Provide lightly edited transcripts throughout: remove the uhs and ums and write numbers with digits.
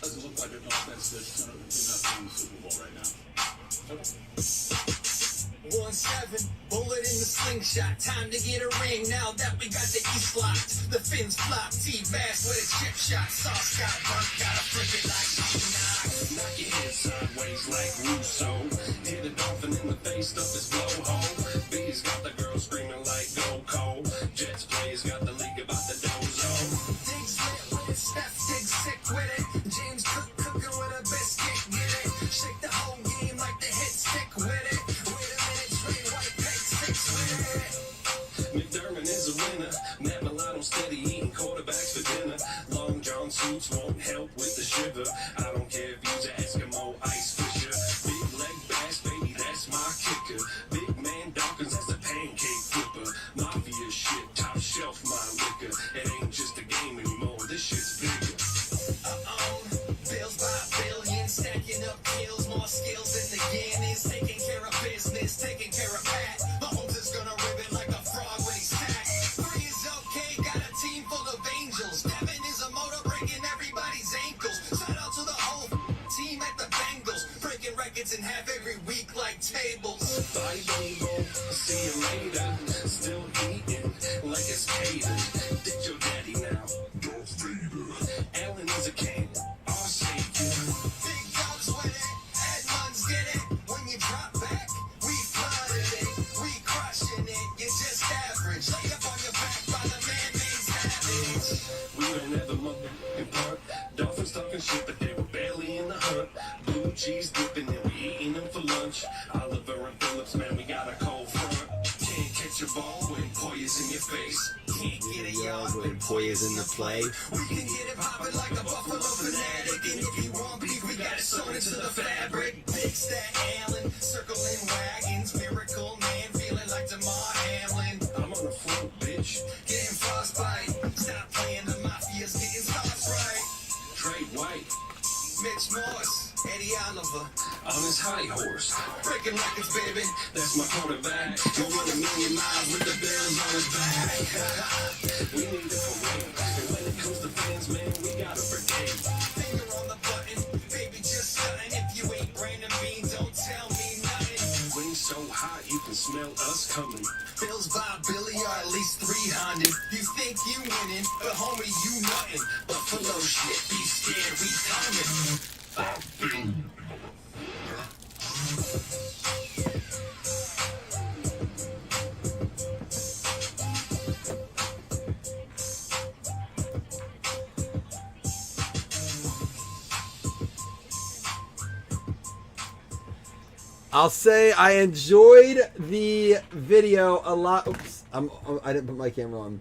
doesn't look like an offense that's going to end up in the Super Bowl right now. Okay. 1-7, bullet in the slingshot. Time to get a ring now that we got the East locked. The fins flop, T-Bass with a chip shot. Sauce got burnt, gotta flip it like Knock. Knock your head sideways like Russo. Hit a dolphin in the face, stuff his blowhole. B's got the girl screaming like go cold. Jets plays got the league about the dozo. Diggs lit with it, Steph Diggs sick with it. James Cook cooking with a biscuit, get it. Shake the whole game like the hit stick with it. McDermott is a winner. Matt Milano steady eating quarterbacks for dinner. Long John suits won't help with the shiver. I don't care if you's an Eskimo ice fisher. Big leg bass, baby, that's my kicker. Big man Dawkins, that's the pancake flipper. Mafia shit, top shelf my liquor. It ain't just a game anymore, this shit's bigger. Bills by billions, stacking up kills, more skills in the game is taking care of business, taking care of Pat. Mahomes is gonna rip it like a frog when he's sacked. 3 is okay, got a team full of angels. Devin is a motor breaking everybody's ankles. Shout out to the whole team at the Bengals, breaking records in half every week like tables. Bye, baby, see you later. Still eating like it's catered. Ditch your daddy now, Darth Vader. Allen is a king, our savior. Big dogs with it, Edmonds get it. When you drop back, we flooded it. We crushing it, you're just average. Lay up on your back by the man-made savage. We don't ever motherfucking part. Dolphins talking shit, but they were barely in the hunt. Blue cheese dipping and we eating them for lunch. Oliver and Phillips, man, we got a cold front. Can't catch a ball when Poya's in your face. Can't get a yard when Poya's in the play. We can get it poppin' like a Buffalo fanatic. And if you want beef, we got it sewn into the fabric. Big Stat Allen, circling wagons. Miracle Man, feeling like DeMar Hamlin. I'm on the float, bitch. Getting frostbite. Stop playing, the Mafia's getting stars right. Trey White Mitch Morse, Eddie Oliver, on his high horse. breaking records, baby. That's my quarterback. He'll run 1,000,000 miles with the Bills on his back. We need it for rain. And when it comes to fans, man, we got a brigade. Finger on the button, baby, just something. If you ain't Brandon Bean, don't tell me nothing. Wings so hot, you can smell us coming. Bills by Billy are at least 300. You think you winning, but homie, you nothing. Buffalo shit, be scared, we coming. 5 billion. I'll say I enjoyed the video a lot. Oops, I didn't put my camera on.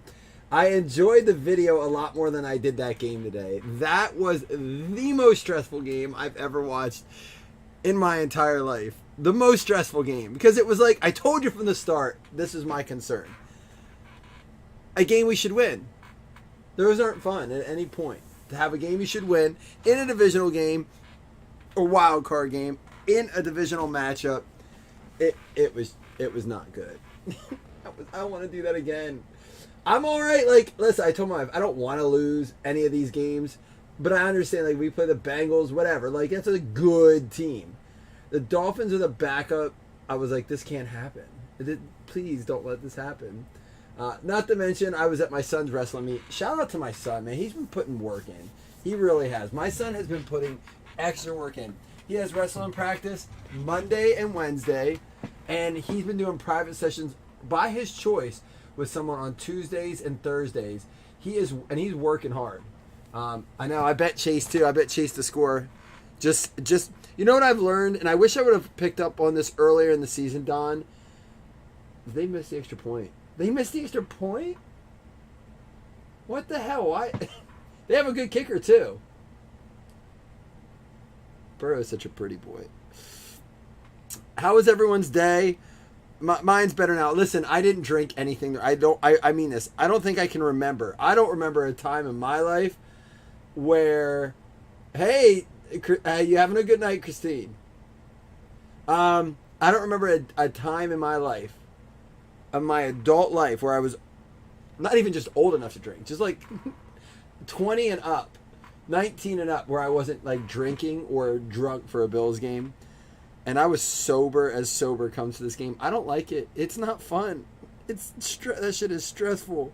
I enjoyed the video a lot more than I did that game today. That was the most stressful game I've ever watched in my entire life. The most stressful game. Because it was like, I told you from the start, this is my concern. A game we should win. Those aren't fun at any point. To have a game you should win in a divisional game or wild card game in a divisional matchup, it was not good. I want to do that again. I'm all right. Like, listen, I told my wife I don't want to lose any of these games, but I understand. Like, we play the Bengals, whatever. Like, it's a good team. The Dolphins are the backup. I was like, this can't happen. Please don't let this happen. Not to mention, I was at my son's wrestling meet. Shout out to my son, man. He's been putting work in. He really has. My son has been putting extra work in. He has wrestling practice Monday and Wednesday, and he's been doing private sessions by his choice with someone on Tuesdays and Thursdays. He's working hard. I know. I bet Chase too. I bet Chase to score. Just you know what I've learned, and I wish I would have picked up on this earlier in the season, Don. They missed the extra point. They missed the extra point? What the hell? Why? They have a good kicker too. Burrow is such a pretty boy. How was everyone's day? Mine's better now. Listen, I didn't drink anything. I mean this. I don't think I can remember. I don't remember a time in my life where, hey, you having a good night, Christine? I don't remember a time in my life, of my adult life, where I was not even just old enough to drink, just like 20 and up, 19 and up, where I wasn't like drinking or drunk for a Bills game, and I was sober as sober comes to this game. I don't like it. It's not fun. That shit is stressful.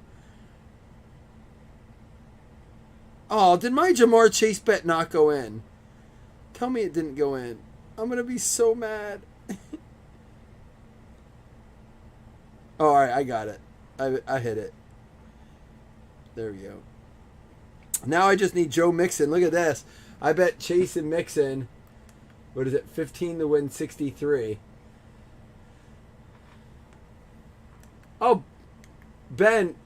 Oh, did my Jamar Chase bet not go in? Tell me it didn't go in. I'm gonna be so mad. Oh, all right, I got it. I hit it. There we go. Now I just need Joe Mixon. Look at this. I bet Chase and Mixon. What is it? 15 to win 63. Oh, Ben.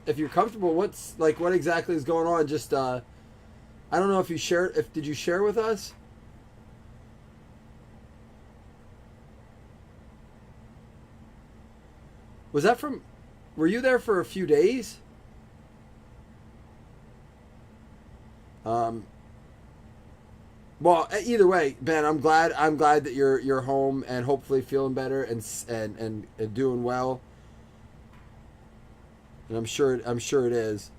If you're comfortable, what exactly is going on? Just I don't know if you shared. Did you share with us? Was that from? Were you there for a few days? Well, either way, Ben, I'm glad that you're home and hopefully feeling better and doing well. And I'm sure it is.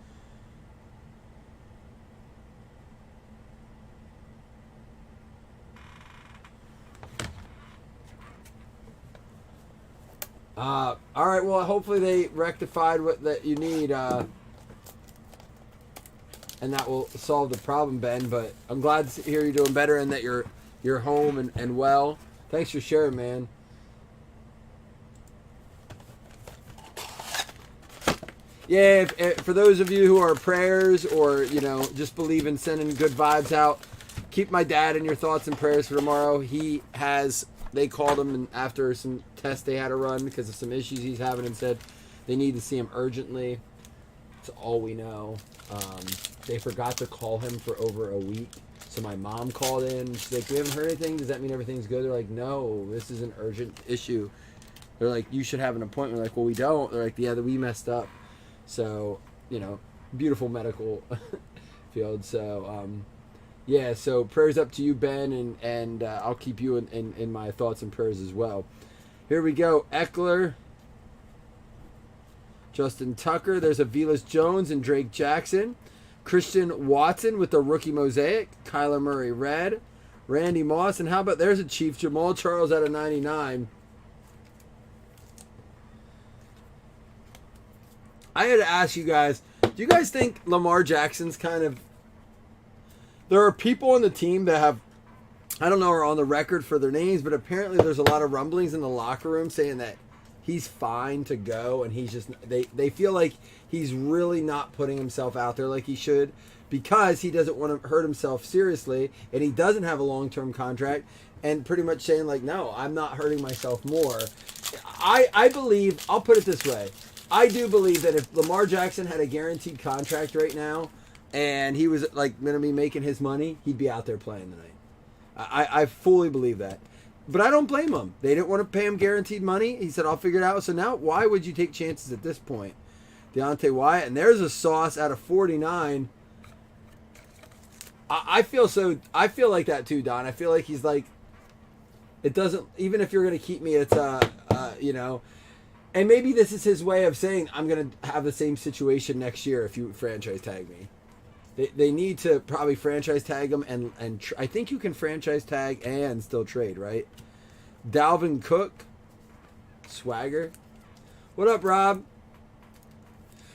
All right. Well, hopefully they rectified what that you need, and that will solve the problem, Ben. But I'm glad to hear you're doing better and that you're home and well. Thanks for sharing, man. Yeah, for those of you who are prayers or just believe in sending good vibes out, keep my dad in your thoughts and prayers for tomorrow. They called him and after some tests they had to run because of some issues he's having and said they need to see him urgently. That's all we know. They forgot to call him for over a week. So my mom called in. She's like, we haven't heard anything. Does that mean everything's good? They're like, no, this is an urgent issue. They're like, you should have an appointment. We're like, well, we don't. They're like, yeah, we messed up. So, beautiful medical field. So, yeah, so prayers up to you, Ben, and I'll keep you in my thoughts and prayers as well. Here we go. Eckler, Justin Tucker. There's Avilas Jones and Drake Jackson. Christian Watson with the rookie Mosaic. Kyler Murray red. Randy Moss. And how about there's a Chief, Jamal Charles out of 99. I had to ask you guys, do you guys think Lamar Jackson's kind of... There are people on the team that have, I don't know, are on the record for their names, but apparently there's a lot of rumblings in the locker room saying that he's fine to go, and he's just... They feel like he's really not putting himself out there like he should because he doesn't want to hurt himself seriously, and he doesn't have a long-term contract, and pretty much saying like, no, I'm not hurting myself more. I believe, I'll put it this way, I do believe that if Lamar Jackson had a guaranteed contract right now and he was like going to be making his money, he'd be out there playing tonight. I fully believe that. But I don't blame him. They didn't want to pay him guaranteed money. He said, I'll figure it out. So now why would you take chances at this point? Deontay Wyatt. And there's a Sauce out of 49. I feel like that too, Don. I feel like he's like, it doesn't, even if you're going to keep me, it's, and maybe this is his way of saying, I'm going to have the same situation next year if you franchise tag me. They need to probably franchise tag him, and I think you can franchise tag and still trade, right? Dalvin Cook. Swagger. What up, Rob?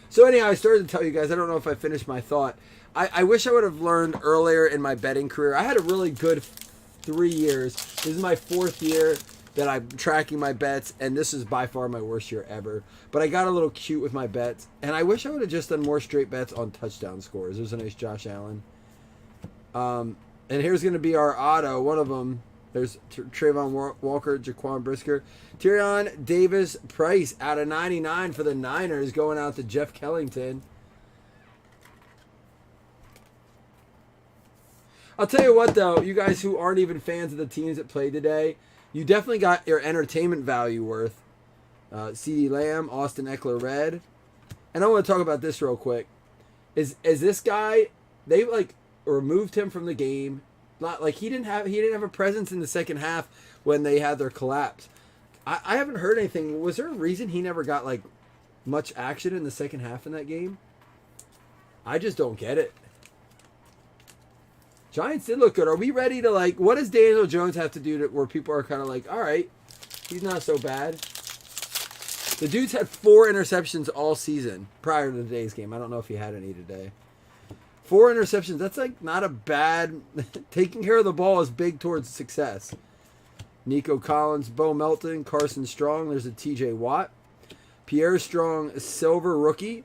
So anyhow, I started to tell you guys, I don't know if I finished my thought. I wish I would have learned earlier in my betting career. I had a really good 3 years. This is my 4th year that I'm tracking my bets, and this is by far my worst year ever. But I got a little cute with my bets, and I wish I would have just done more straight bets on touchdown scores. There's a nice Josh Allen. And here's going to be our auto. One of them, there's Trayvon Walker, Jaquan Brisker. Tyrion Davis Price out of 99 for the Niners, going out to Jeff Kellington. I'll tell you what, though, you guys who aren't even fans of the teams that played today, you definitely got your entertainment value worth. CeeDee Lamb, Austin Eckler red. And I want to talk about this real quick. Is this guy, they like removed him from the game. Not like he didn't have a presence in the second half when they had their collapse. I haven't heard anything. Was there a reason he never got like much action in the second half in that game? I just don't get it. Giants did look good. Are we ready to, like, what does Daniel Jones have to do to where people are kind of like, all right, he's not so bad? The dude's had 4 interceptions all season prior to today's game. I don't know if he had any today. 4 interceptions. That's, like, not a bad... Taking care of the ball is big towards success. Nico Collins, Bo Melton, Carson Strong. There's a TJ Watt. Pierre Strong, silver rookie.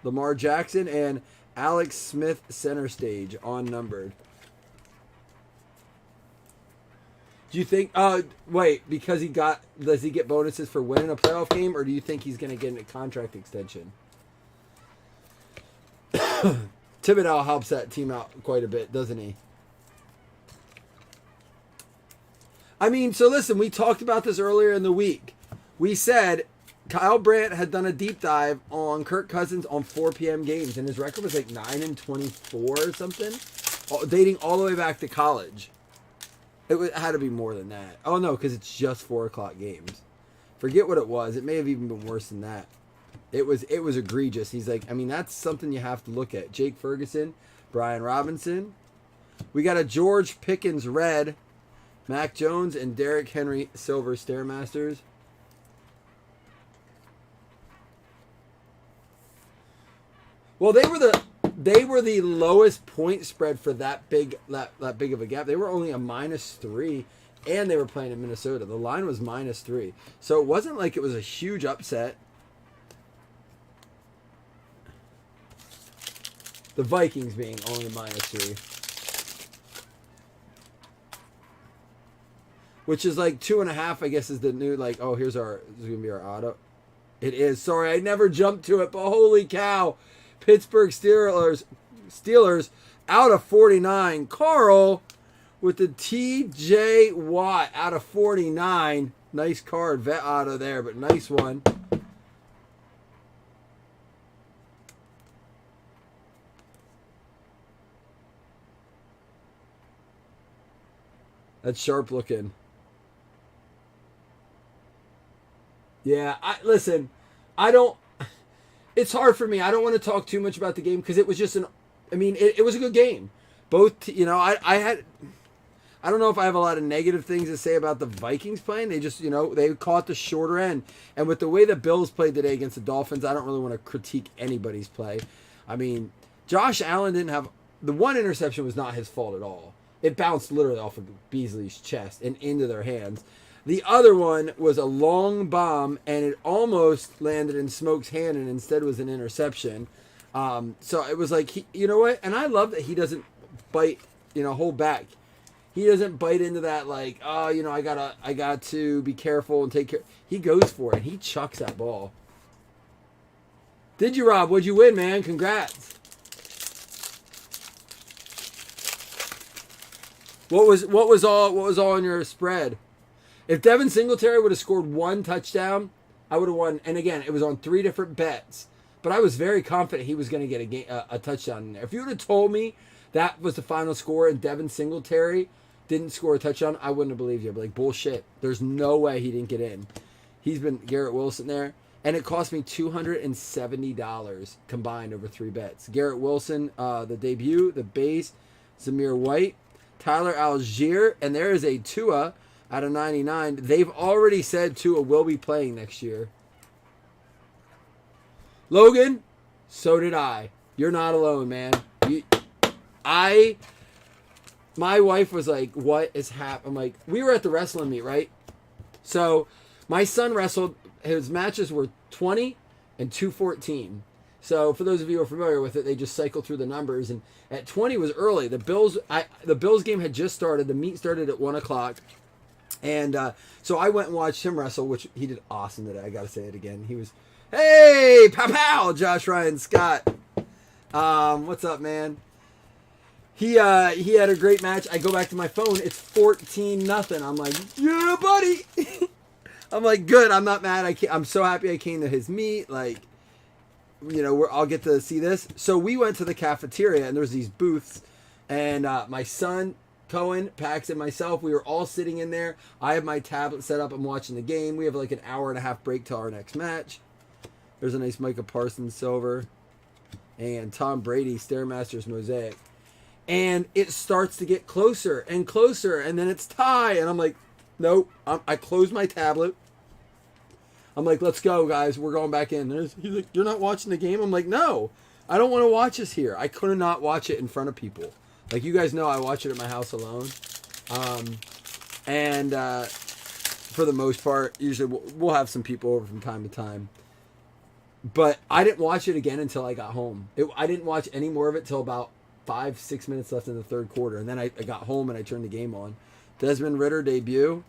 Lamar Jackson, and Alex Smith, center stage, unnumbered. Do you think, wait, because does he get bonuses for winning a playoff game, or do you think he's going to get a contract extension? Thibodeau helps that team out quite a bit, doesn't he? I mean, so listen, we talked about this earlier in the week. We said Kyle Brandt had done a deep dive on Kirk Cousins on 4 p.m. games, and his record was like 9-24 or something, dating all the way back to college. It had to be more than that. Oh, no, because it's just 4 o'clock games. Forget what it was. It may have even been worse than that. It was egregious. He's like, I mean, that's something you have to look at. Jake Ferguson, Brian Robinson. We got a George Pickens red, Mac Jones, and Derrick Henry silver Stairmasters. Well, they were the lowest point spread for that big of a gap. They were only a -3, and they were playing in Minnesota. The line was -3, so it wasn't like it was a huge upset. The Vikings being only -3, which is like 2.5. I guess is the new, like, oh, this is gonna be our auto. It is. Sorry, I never jumped to it, but holy cow. Pittsburgh Steelers out of 49. Carl with the TJ Watt out of 49. Nice card. Vet auto there, but nice one. That's sharp looking. Yeah, listen, I don't... It's hard for me. I don't want to talk too much about the game because it was just it was a good game. Both, I don't know if I have a lot of negative things to say about the Vikings playing. They just, they caught the shorter end. And with the way the Bills played today against the Dolphins, I don't really want to critique anybody's play. I mean, Josh Allen didn't have, the one interception was not his fault at all. It bounced literally off of Beasley's chest and into their hands. The other one was a long bomb, and it almost landed in Smoke's hand, and instead was an interception. So it was like, you know what? And I love that he doesn't bite, hold back. He doesn't bite into that like, oh, I got to be careful and take care. He goes for it. He chucks that ball. Did you, Rob? What'd you win, man? Congrats. What was all in your spread? If Devin Singletary would have scored 1 touchdown, I would have won. And again, it was on 3 different bets. But I was very confident he was going to get a touchdown in there. If you would have told me that was the final score and Devin Singletary didn't score a touchdown, I wouldn't have believed you. I'd be like, bullshit. There's no way he didn't get in. He's been Garrett Wilson there. And it cost me $270 combined over 3 bets. Garrett Wilson, the debut, the base, Zamir White, Tyler Algier, and there is a Tua out of 99. They've already said Tua will be playing next year. Logan, so did I. You're not alone, man. My wife was like, what is happening? I'm like, we were at the wrestling meet, right? So my son wrestled, his matches were 20 and 214. So for those of you who are familiar with it, they just cycle through the numbers. And at 20 was early. The Bills game had just started. The meet started at 1 o'clock. And so I went and watched him wrestle, which he did awesome today. I got to say it again. He was, hey, pow pow, Josh Ryan Scott. What's up, man? He had a great match. I go back to my phone. It's 14-0. I'm like, yeah, buddy. I'm like, good. I'm not mad. I'm so happy I came to his meet. Like, I'll get to see this. So we went to the cafeteria, and there's these booths. And my son, Cohen, Pax, and myself, we were all sitting in there. I have my tablet set up. I'm watching the game. We have like an hour and a half break till our next match. There's a nice Micah Parsons silver. And Tom Brady, Stairmasters Mosaic. and it starts to get closer and closer, and then it's tie, and I'm like, nope. I close my tablet. I'm like, let's go, guys. We're going back in. He's like, you're not watching the game? I'm like, no. I don't want to watch this here. I could not watch it in front of people. Like, you guys know I watch it at my house alone. And for the most part, usually we'll have some people over from time to time. But I didn't watch it again until I got home. I didn't watch any more of it till about 5-6 minutes left in the third quarter. And then I got home and I turned the game on. Desmond Ridder debut.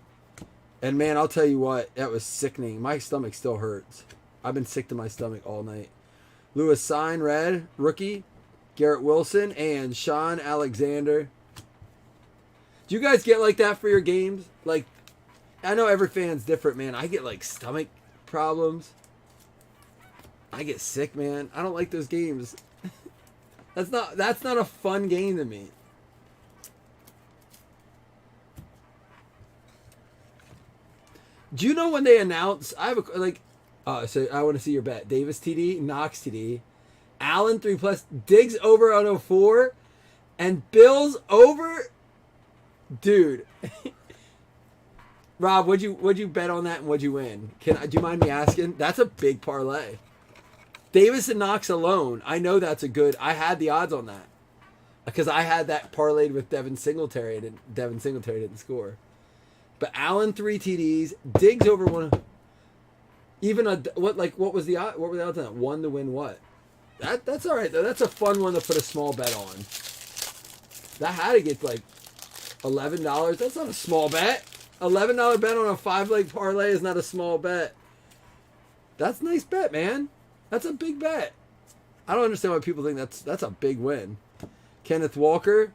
And man, I'll tell you what, that was sickening. My stomach still hurts. I've been sick to my stomach all night. Lewis Sign, red, rookie. Garrett Wilson and Sean Alexander. Do you guys get like that for your games? Like, I know every fan's different, man. I get like stomach problems. I get sick, man. I don't like those games. That's not a fun game to me. Do you know when they announce? I have a so I want to see your bet. Davis TD, Knox TD, Allen 3+, Diggs over 104, and Bills over. Dude, Rob, would you bet on that and would you win? Do you mind me asking? That's a big parlay. Davis and Knox alone, I know that's a good. I had the odds on that because I had that parlayed with Devin Singletary, and Devin Singletary didn't score. But Allen 3 TDs, Diggs over 1. Even what was the odds on that? 1 to win what? That's all right though. That's a fun one to put a small bet on. That had to get like $11. That's not a small bet. $11 bet on a 5-leg parlay is not a small bet. That's a nice bet, man. That's a big bet. I don't understand why people think that's a big win. Kenneth Walker,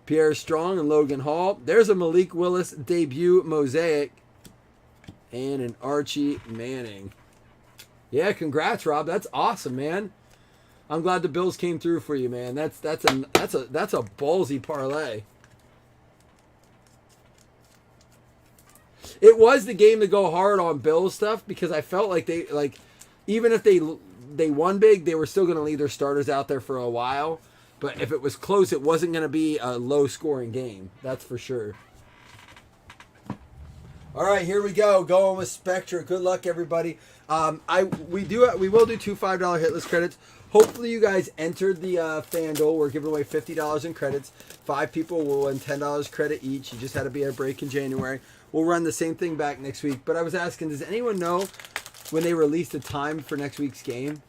Pierre Strong, and Logan Hall. There's a Malik Willis debut mosaic. And an Archie Manning. Yeah, congrats, Rob. That's awesome, man. I'm glad the Bills came through for you, man. That's a ballsy parlay. It was the game to go hard on Bills stuff because I felt like even if they won big, they were still going to leave their starters out there for a while. But if it was close, it wasn't going to be a low-scoring game. That's for sure. All right, here we go. Going with Spectra. Good luck, everybody. We will do 2 $5 hitless credits. Hopefully, you guys entered the FanDuel. We're giving away $50 in credits. 5 people will win $10 credit each. You just had to be a break in January. We'll run the same thing back next week. But I was asking, does anyone know when they release the time for next week's game?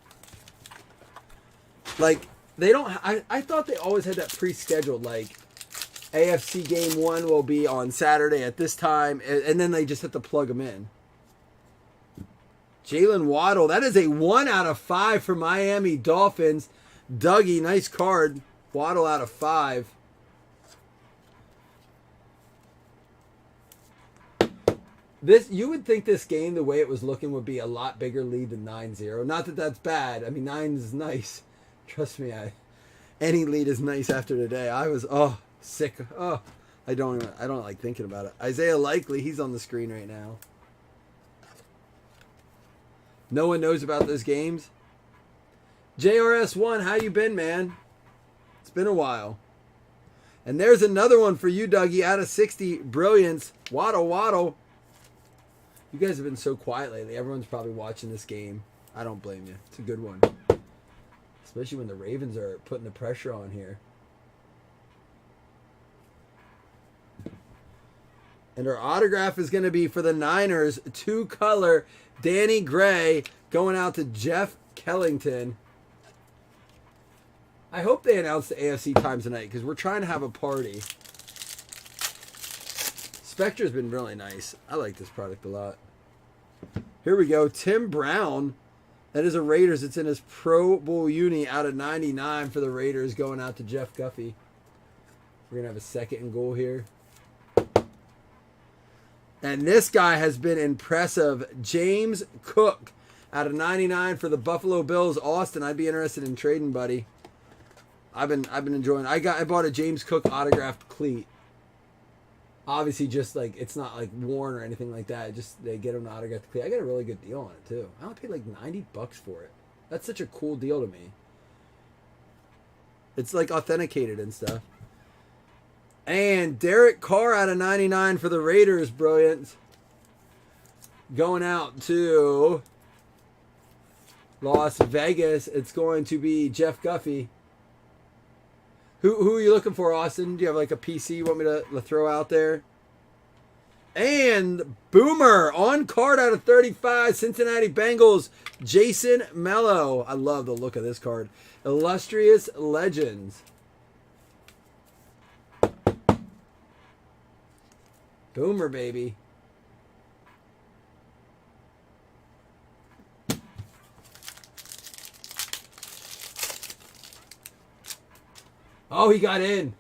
Like, they don't. I thought they always had that pre-scheduled. Like, AFC game 1 will be on Saturday at this time, and then they just have to plug them in. Jalen Waddle, that is a 1 out of 5 for Miami Dolphins. Dougie, nice card. Waddle out of 5. You would think this game, the way it was looking, would be a lot bigger lead than 9-0. Not that that's bad. I mean, 9 is nice. Trust me, any lead is nice after today. I was sick. I don't like thinking about it. Isaiah Likely, he's on the screen right now. No one knows about those games. JRS1, how you been, man? It's been a while. And there's another one for you, Dougie. Out of 60, brilliance. Waddle. You guys have been so quiet lately. Everyone's probably watching this game. I don't blame you. It's a good one. Especially when the Ravens are putting the pressure on here. And our autograph is going to be for the Niners, 2-color Danny Gray going out to Jeff Kellington. I hope they announce the AFC times tonight because we're trying to have a party. Spectra's been really nice. I like this product a lot. Here we go. Tim Brown. That is a Raiders. It's in his Pro Bowl uni out of 99 for the Raiders going out to Jeff Guffey. We're going to have a 2nd and goal here. And this guy has been impressive. James Cook out of 99 for the Buffalo Bills. Austin, I'd be interested in trading, buddy. I've been enjoying. I bought a James Cook autographed cleat. Obviously, just like it's not like worn or anything like that. Just they get an autographed cleat. I got a really good deal on it too. I only paid like $90 for it. That's such a cool deal to me. It's like authenticated and stuff. And Derek Carr out of 99 for the Raiders. Brilliant. Going out to Las Vegas. It's going to be Jeff Guffey. Who are you looking for, Austin? Do you have like a PC you want me to throw out there? And Boomer on card out of 35. Cincinnati Bengals. Jason Mello. I love the look of this card. Illustrious Legends. Boomer, baby. Oh, he got in.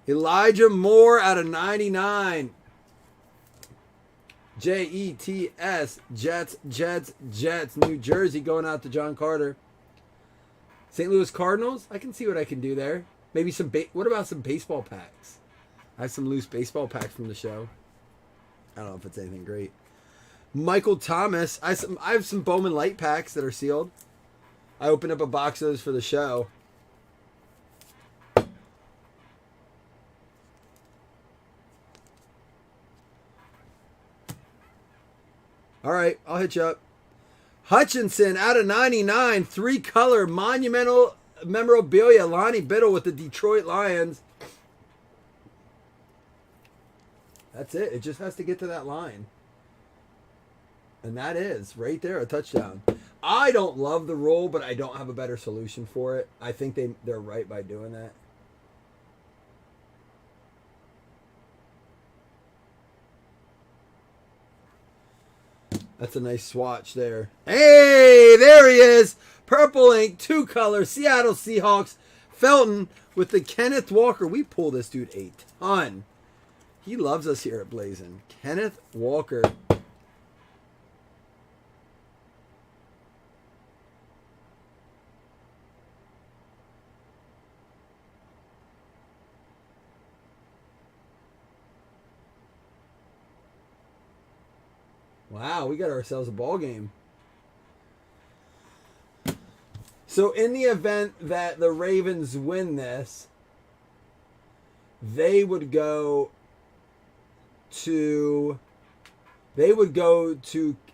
Elijah Moore out of 99. Jets, Jets, New Jersey going out to John Carter. St. Louis Cardinals. I can see what I can do there. Maybe some. What about some baseball packs? I have some loose baseball packs from the show. I don't know if it's anything great. Michael Thomas. I have some Bowman Light packs that are sealed. I opened up a box of those for the show. All right, I'll hit you up. Hutchinson out of 99, 3-color monumental memorabilia. Lonnie Biddle with the Detroit Lions. That's it. It just has to get to that line. And that is right there, a touchdown. I don't love the roll, but I don't have a better solution for it. I think they're right by doing that. That's a nice swatch there. Hey, there he is. Purple ink, 2-color, Seattle Seahawks. Felton with the Kenneth Walker. We pull this dude a ton. He loves us here at Blazin'. Kenneth Walker. Wow, we got ourselves a ball game. So in the event that the Ravens win this, they would go to,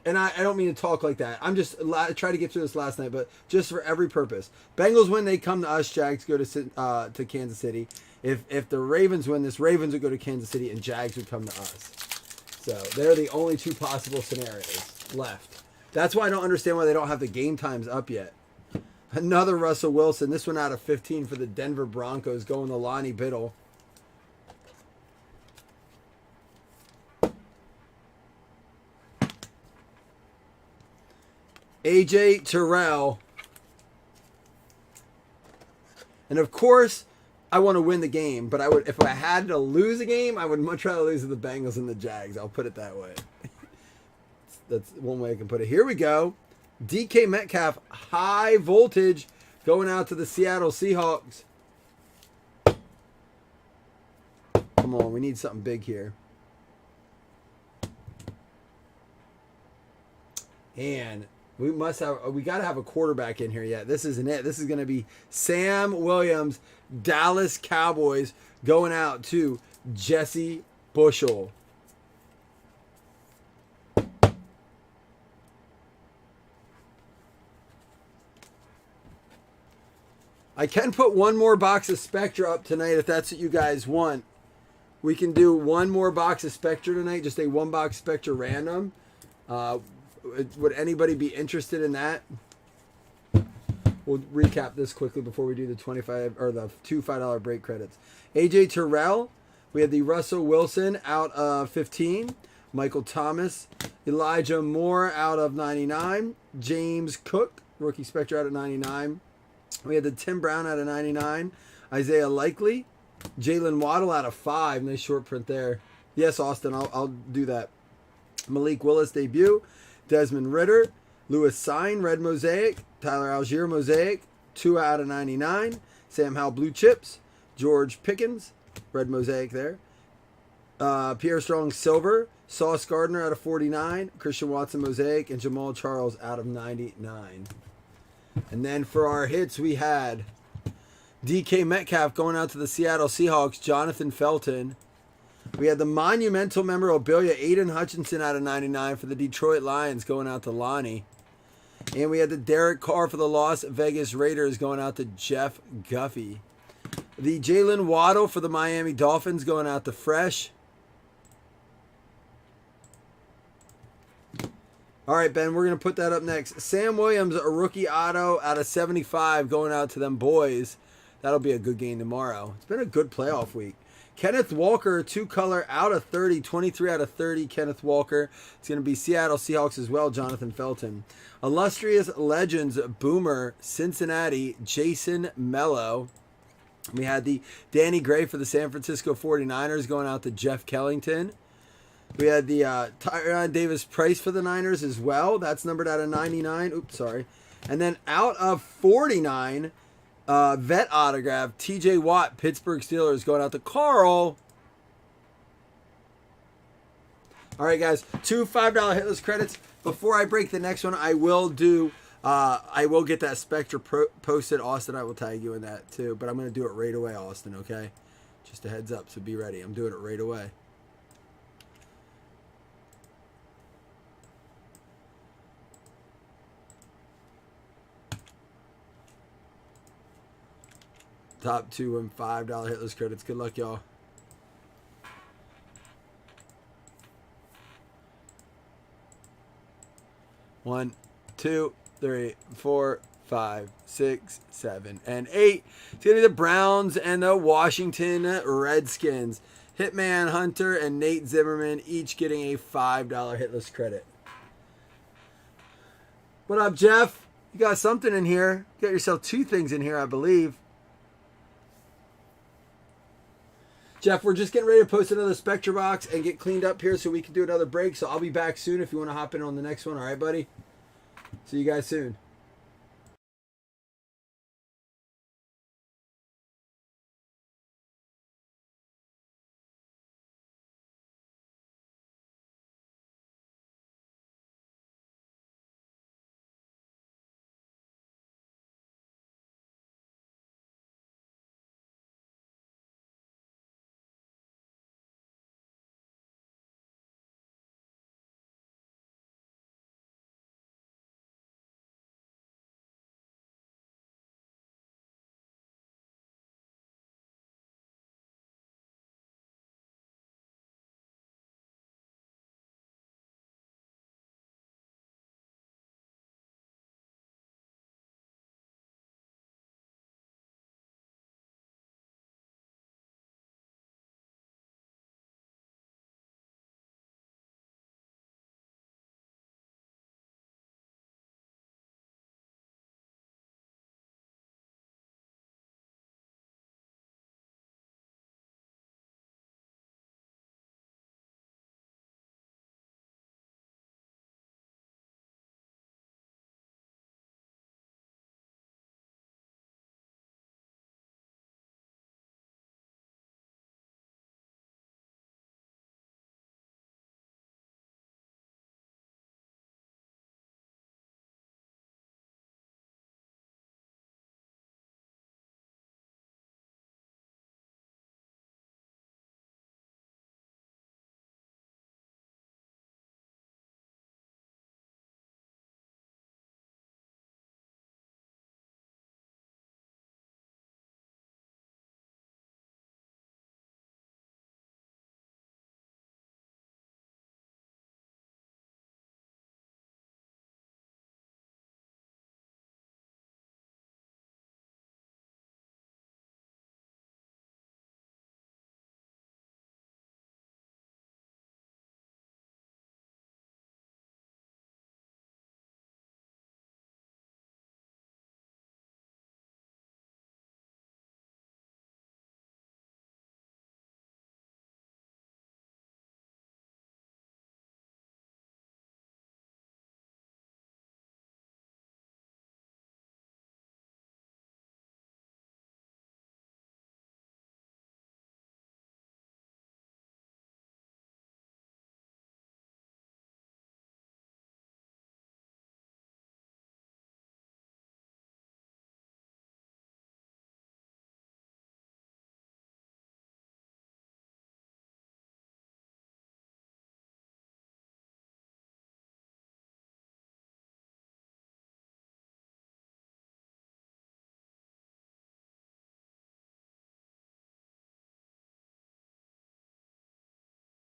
and I don't mean to talk like that. I'm just trying to get through this last night, but just for every purpose. Bengals win, they come to us. Jags go to Kansas City. If the Ravens win this, Ravens would go to Kansas City and Jags would come to us. So they're the only two possible scenarios left. That's why I don't understand why they don't have the game times up yet. Another Russell Wilson. This one out of 15 for the Denver Broncos, going to Lonnie Biddle. AJ Terrell. And of course, I want to win the game, but if I had to lose a game, I would much rather lose to the Bengals than the Jags. I'll put it that way. That's one way I can put it. Here we go. DK Metcalf, high voltage, going out to the Seattle Seahawks. Come on, we need something big here. And we got to have a quarterback in here yet. This isn't it. This is going to be Sam Williams, Dallas Cowboys, going out to Jesse Bushel. I can put one more box of Spectra up tonight if that's what you guys want. We can do one more box of Spectra tonight, just a one-box Spectra random. Would anybody be interested in that? We'll recap this quickly before we do the 25 or the two $5 break credits. AJ Terrell, we had the Russell Wilson out of 15, Michael Thomas, Elijah Moore out of 99, James Cook, rookie Spectra out of 99. We had the Tim Brown out of 99, Isaiah Likely, Jalen Waddle out of 5. Nice short print there. Yes, Austin, I'll do that. Malik Willis debut. Desmond Ritter, Lewis Sine, red mosaic, Tyler Algier mosaic, 2 out of 99, Sam Howell blue chips, George Pickens, red mosaic there, Pierre Strong silver, Sauce Gardner out of 49, Christian Watson mosaic, and Jamal Charles out of 99. And then for our hits, we had DK Metcalf going out to the Seattle Seahawks, Jonathan Felton. We had the monumental memorabilia, Aiden Hutchinson out of 99 for the Detroit Lions going out to Lonnie. And we had the Derek Carr for the Las Vegas Raiders going out to Jeff Guffey. The Jalen Waddle for the Miami Dolphins going out to Fresh. All right, Ben, we're going to put that up next. Sam Williams, a rookie auto out of 75 going out to them boys. That'll be a good game tomorrow. It's been a good playoff week. Kenneth Walker, 2-color out of 30, 23 out of 30, Kenneth Walker. It's going to be Seattle Seahawks as well, Jonathan Felton. Illustrious Legends, Boomer, Cincinnati, Jason Mello. We had the Danny Gray for the San Francisco 49ers going out to Jeff Kellington. We had the Tyron Davis Price for the Niners as well. That's numbered out of 99. Oops, sorry. And then out of 49, vet autograph, TJ Watt, Pittsburgh Steelers going out to Carl. All right, guys, 2 $5 hitless credits. Before I break the next one, I will get that Spectra posted. Austin, I will tag you in that too, but I'm going to do it right away, Austin, okay? Just a heads up, so be ready. I'm doing it right away. Top 2 and $5 hitless credits. Good luck, y'all. One, 2, 3, 4, 5, 6, 7, and 8. It's going to be the Browns and the Washington Redskins. Hitman Hunter and Nate Zimmerman each getting a $5 hitless credit. What up, Jeff? You got something in here. You got yourself 2 things in here, I believe. Jeff, we're just getting ready to post another Spectra box and get cleaned up here so we can do another break. So I'll be back soon if you want to hop in on the next one. All right, buddy? See you guys soon.